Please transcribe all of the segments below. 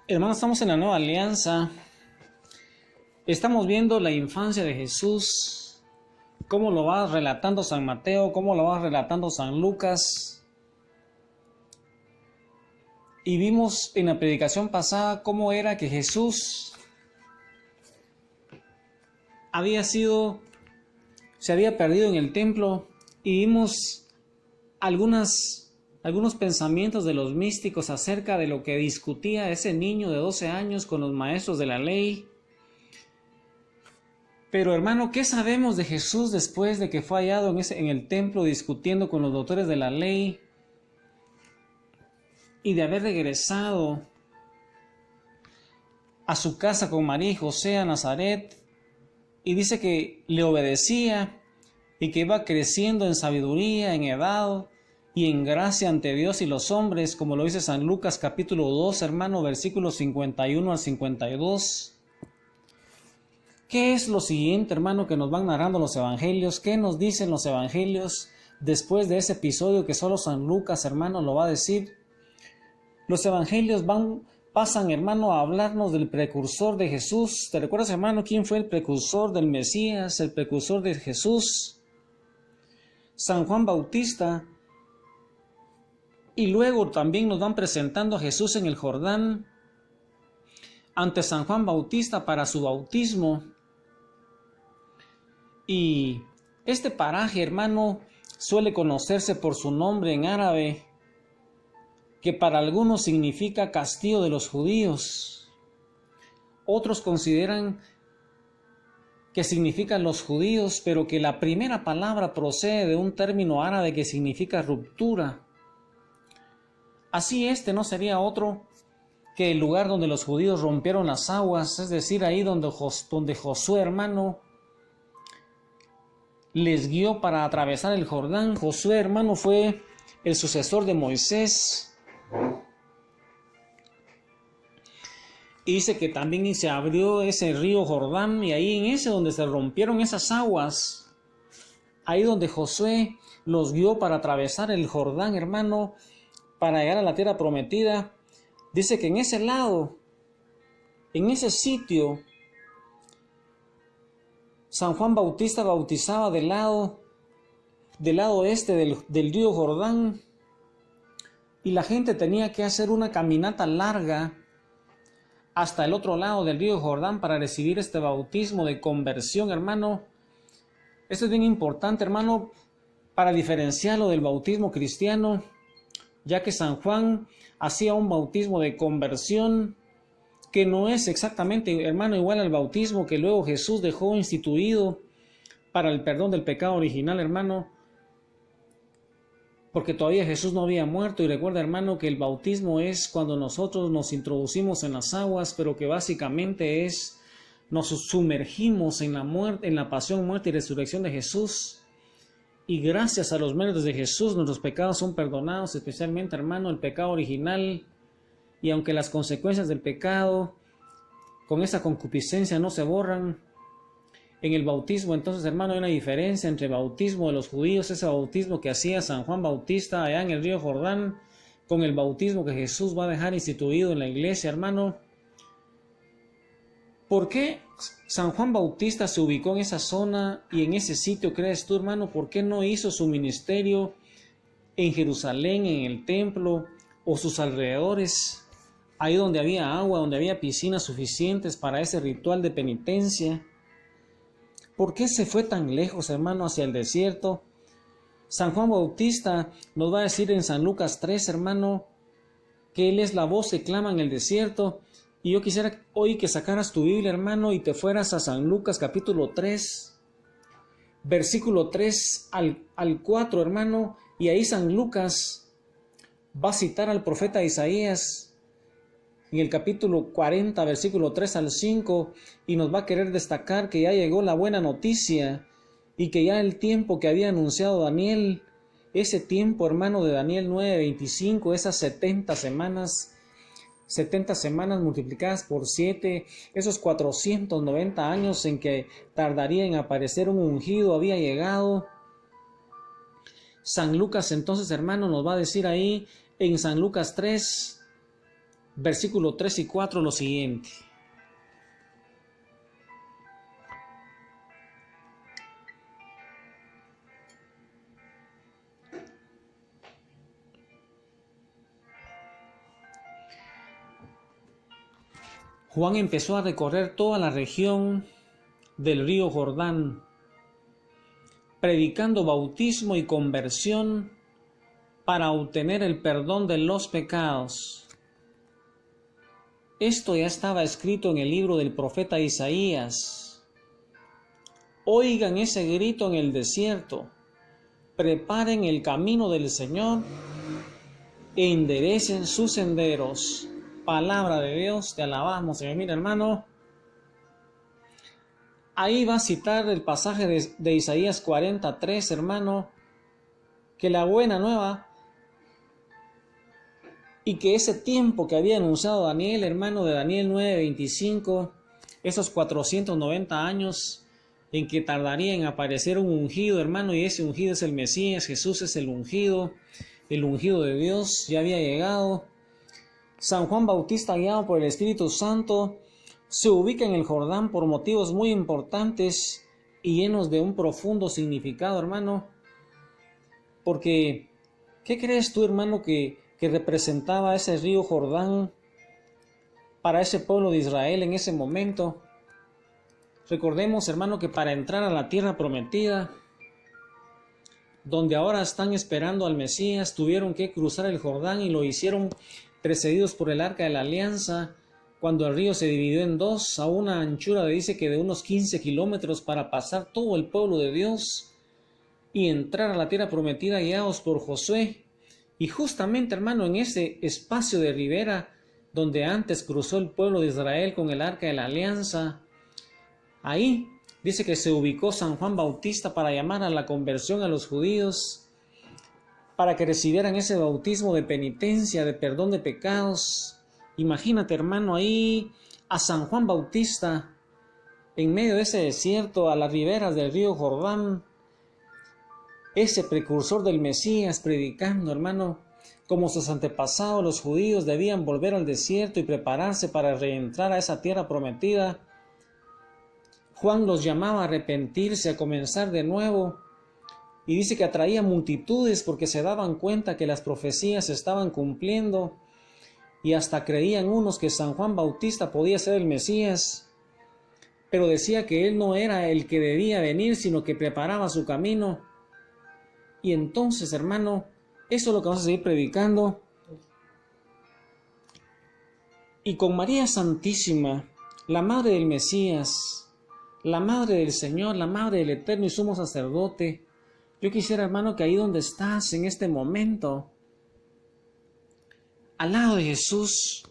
Hermanos, estamos en la Nueva Alianza. Estamos viendo la infancia de Jesús, cómo lo va relatando San Mateo, cómo lo va relatando San Lucas. Y vimos en la predicación pasada cómo era que Jesús se había perdido en el templo, y vimos algunos pensamientos de los místicos acerca de lo que discutía ese niño de 12 años con los maestros de la ley. Pero hermano, ¿qué sabemos de Jesús después de que fue hallado en el templo discutiendo con los doctores de la ley y de haber regresado a su casa con María y José a Nazaret? Y dice que le obedecía y que iba creciendo en sabiduría, en edad y en gracia ante Dios y los hombres, como lo dice San Lucas capítulo 2, hermano, versículos 51 al 52. ¿Qué es lo siguiente, hermano, que nos van narrando los evangelios? ¿Qué nos dicen los evangelios después de ese episodio que solo San Lucas, hermano, lo va a decir? Los evangelios pasan, hermano, a hablarnos del precursor de Jesús. ¿Te recuerdas, hermano, quién fue el precursor del Mesías, el precursor de Jesús? San Juan Bautista. Y luego también nos van presentando a Jesús en el Jordán ante San Juan Bautista para su bautismo. Y este paraje, hermano, suele conocerse por su nombre en árabe, que para algunos significa castillo de los judíos. Otros consideran que significan los judíos, pero que la primera palabra procede de un término árabe que significa ruptura. Así no sería otro que el lugar donde los judíos rompieron las aguas, es decir, ahí donde Josué, hermano, les guió para atravesar el Jordán. Josué, hermano, fue el sucesor de Moisés. Y dice que también se abrió ese río Jordán, y ahí en ese donde se rompieron esas aguas, ahí donde Josué los guió para atravesar el Jordán, hermano, para llegar a la tierra prometida. Dice que en ese lado, en ese sitio, San Juan Bautista bautizaba del lado este del río Jordán, y la gente tenía que hacer una caminata larga hasta el otro lado del río Jordán para recibir este bautismo de conversión, hermano. Esto es bien importante, hermano, para diferenciarlo del bautismo cristiano, ya que San Juan hacía un bautismo de conversión que no es exactamente, hermano, igual al bautismo que luego Jesús dejó instituido para el perdón del pecado original, hermano, porque todavía Jesús no había muerto. Y recuerda, hermano, que el bautismo es cuando nosotros nos introducimos en las aguas, pero que básicamente nos sumergimos en la muerte, en la pasión, muerte y resurrección de Jesús. Y gracias a los méritos de Jesús, nuestros pecados son perdonados, especialmente, hermano, el pecado original. Y aunque las consecuencias del pecado con esa concupiscencia no se borran, en el bautismo, entonces, hermano, hay una diferencia entre el bautismo de los judíos, ese bautismo que hacía San Juan Bautista allá en el río Jordán, con el bautismo que Jesús va a dejar instituido en la iglesia, hermano. ¿Por qué San Juan Bautista se ubicó en esa zona y en ese sitio, crees tú, hermano? ¿Por qué no hizo su ministerio en Jerusalén, en el templo o sus alrededores, ahí donde había agua, donde había piscinas suficientes para ese ritual de penitencia? ¿Por qué se fue tan lejos, hermano, hacia el desierto? San Juan Bautista nos va a decir en San Lucas 3, hermano, que él es la voz que clama en el desierto. Y yo quisiera hoy que sacaras tu Biblia, hermano, y te fueras a San Lucas capítulo 3, versículo 3 al 4, hermano. Y ahí San Lucas va a citar al profeta Isaías en el capítulo 40, versículo 3 al 5, y nos va a querer destacar que ya llegó la buena noticia y que ya el tiempo que había anunciado Daniel, ese tiempo, hermano, de Daniel 9:25, esas 70 semanas multiplicadas por 7, esos 490 años en que tardaría en aparecer un ungido, había llegado. San Lucas entonces, hermano, nos va a decir ahí en San Lucas 3, versículos 3 y 4, lo siguiente. Juan empezó a recorrer toda la región del río Jordán, predicando bautismo y conversión para obtener el perdón de los pecados. Esto ya estaba escrito en el libro del profeta Isaías. Oigan ese grito en el desierto, preparen el camino del Señor e enderecen sus senderos. Palabra de Dios, te alabamos, Señor. Mira, hermano, ahí va a citar el pasaje de Isaías 43, hermano, que la buena nueva y que ese tiempo que había anunciado Daniel, hermano, de Daniel 9:25, esos 490 años en que tardaría en aparecer un ungido, hermano, y ese ungido es el Mesías, Jesús es el ungido de Dios, ya había llegado. San Juan Bautista, guiado por el Espíritu Santo, se ubica en el Jordán por motivos muy importantes y llenos de un profundo significado, hermano. Porque, ¿qué crees tú, hermano, que representaba ese río Jordán para ese pueblo de Israel en ese momento? Recordemos, hermano, que para entrar a la tierra prometida, donde ahora están esperando al Mesías, tuvieron que cruzar el Jordán y lo hicieron precedidos por el Arca de la Alianza, cuando el río se dividió en dos, a una anchura dice que de unos 15 kilómetros, para pasar todo el pueblo de Dios y entrar a la tierra prometida guiados por Josué. Y justamente, hermano, en ese espacio de ribera donde antes cruzó el pueblo de Israel con el Arca de la Alianza, ahí dice que se ubicó San Juan Bautista para llamar a la conversión a los judíos, para que recibieran ese bautismo de penitencia, de perdón de pecados. Imagínate, hermano, ahí a San Juan Bautista, en medio de ese desierto, a las riberas del río Jordán, ese precursor del Mesías, predicando, hermano, como sus antepasados, los judíos debían volver al desierto y prepararse para reentrar a esa tierra prometida. Juan los llamaba a arrepentirse, a comenzar de nuevo. Y dice que atraía multitudes porque se daban cuenta que las profecías se estaban cumpliendo y hasta creían unos que San Juan Bautista podía ser el Mesías, pero decía que él no era el que debía venir, sino que preparaba su camino. Y entonces, hermano, eso es lo que vamos a seguir predicando. Y con María Santísima, la Madre del Mesías, la Madre del Señor, la Madre del Eterno y Sumo Sacerdote, yo quisiera, hermano, que ahí donde estás en este momento, al lado de Jesús,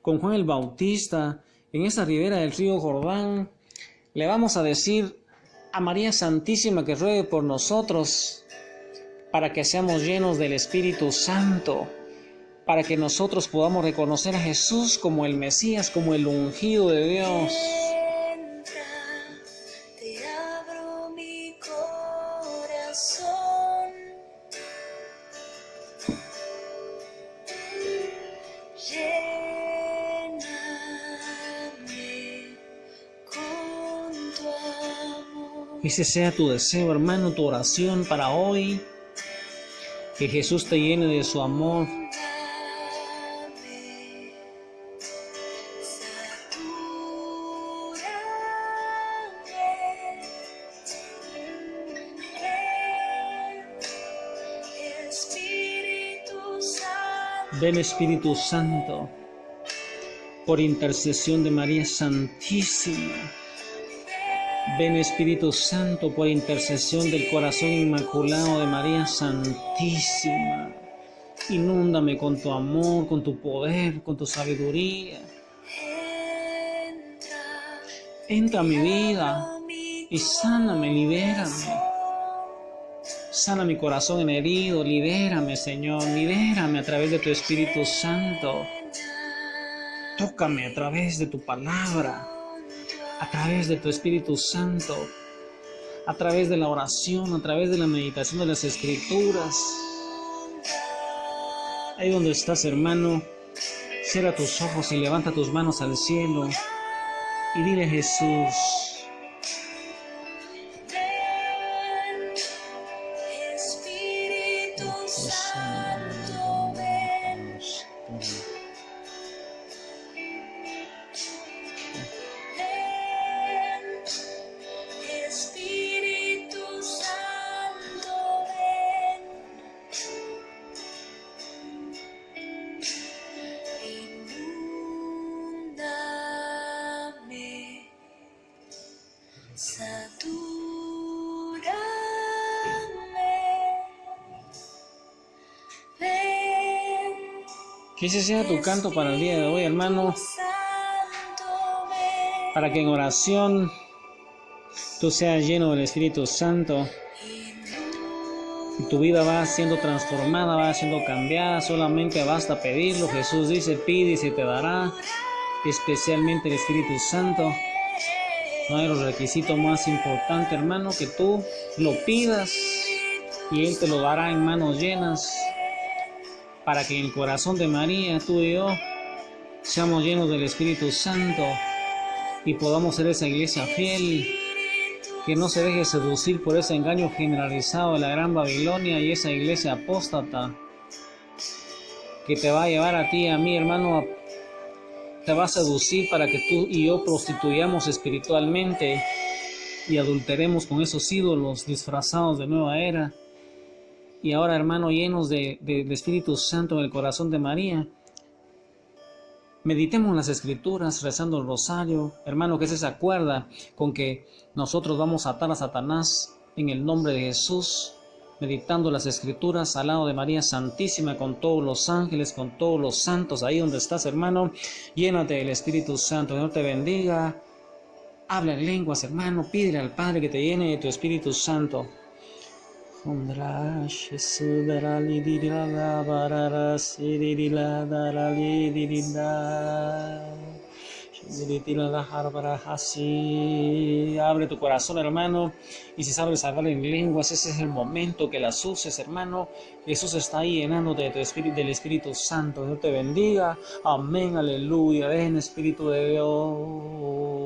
con Juan el Bautista, en esa ribera del río Jordán, le vamos a decir a María Santísima que ruegue por nosotros, para que seamos llenos del Espíritu Santo, para que nosotros podamos reconocer a Jesús como el Mesías, como el ungido de Dios. Ese sea tu deseo, hermano, tu oración para hoy. Que Jesús te llene de su amor. Ven, Espíritu Santo, por intercesión de María Santísima. Ven, Espíritu Santo, por intercesión del corazón inmaculado de María Santísima. Inúndame con tu amor, con tu poder, con tu sabiduría. Entra a mi vida y sáname, libérame. Sana mi corazón herido, libérame, Señor, libérame a través de tu Espíritu Santo. Tócame a través de tu palabra, a través de tu Espíritu Santo, a través de la oración, a través de la meditación de las Escrituras. Ahí donde estás, hermano, Cierra tus ojos y levanta tus manos al cielo y dile a Jesús: Espíritu Santo, ven. Ven, Espíritu Santo, ven. Inúndame, satúrame. Ven, Que ese sea tu canto para el día de hoy, hermano, Santo, ven. para que en oración tú seas lleno del Espíritu Santo y tu vida va siendo transformada, va siendo cambiada. Solamente basta pedirlo. Jesús dice: pide y se te dará, especialmente el Espíritu Santo. No hay un requisito más importante, hermano, que tú lo pidas y Él te lo dará en manos llenas, para que en el corazón de María, tú y yo, seamos llenos del Espíritu Santo y podamos ser esa iglesia fiel que no se deje seducir por ese engaño generalizado de la Gran Babilonia y esa iglesia apóstata que te va a llevar a ti y a mí, hermano, te va a seducir para que tú y yo prostituyamos espiritualmente y adulteremos con esos ídolos disfrazados de nueva era. Y ahora, hermano, llenos del Espíritu Santo en el corazón de María, meditemos las Escrituras, rezando el rosario. Hermano, que se acuerda con que nosotros vamos a atar a Satanás en el nombre de Jesús, meditando las Escrituras al lado de María Santísima, con todos los ángeles, con todos los santos. Ahí donde estás, hermano, llénate del Espíritu Santo. Dios te bendiga. Habla en lenguas, hermano. Pídele al Padre que te llene de tu Espíritu Santo. Abre tu corazón, hermano, y si sabes hablar en lenguas, ese es el momento que las uses, hermano. Jesús está ahí llenándote de tu espíritu, del Espíritu Santo. Dios te bendiga. Amén, aleluya. Ven, Espíritu de Dios.